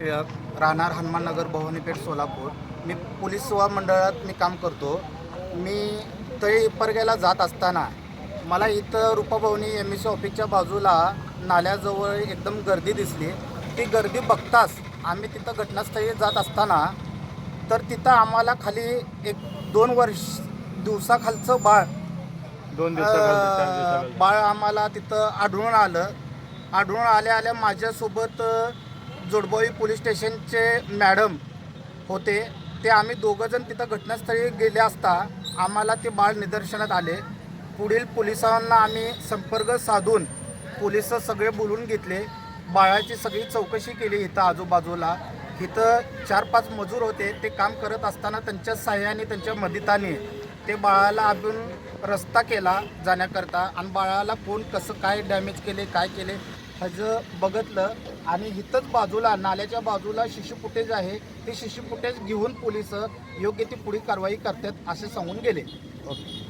राहणार हनुमाननगर भवानीपेठ सोलापूर. मी पोलीस सेवा मंडळात काम करतो. मी तळी परग्याला जात असताना मला इथं रूपाभवनी MSC ऑफिसच्या बाजूला नाल्याजवळ एकदम गर्दी दिसली. ती गर्दी बघताच आम्ही तिथं घटनास्थळी जात असताना तर तिथं आम्हाला खाली एक 2 दिवसाखालचं बाळ आम्हाला तिथं आढळून आलं. आल्या माझ्यासोबत जोडबोळी पोलीस स्टेशनचे मॅडम होते. ते आम्ही दोघंजण तिथं घटनास्थळी गेले असता आम्हाला ते बाळ निदर्शनात आले. पुढील पोलिसांना आम्ही संपर्क साधून पोलिस सगळे बोलून घेतले. बाळाची सगळी चौकशी केली. इथं आजूबाजूला इथं 4-5 मजूर होते. ते काम करत असताना त्यांच्या सहाय्याने त्यांच्या मदतीने ते बाळाला आपण रस्ता केला जाण्याकरता आणि बाळाला कोण कसं काय डॅमेज केले काय केले ह्याचं बघितलं. आणि इथंच बाजूला नाल्याच्या बाजूला शिशु फुटेज आहे. ते शिशु फुटेज घेऊन पोलिस योग्य ती पुढील कारवाई करतात असे सांगून गेले. ओके.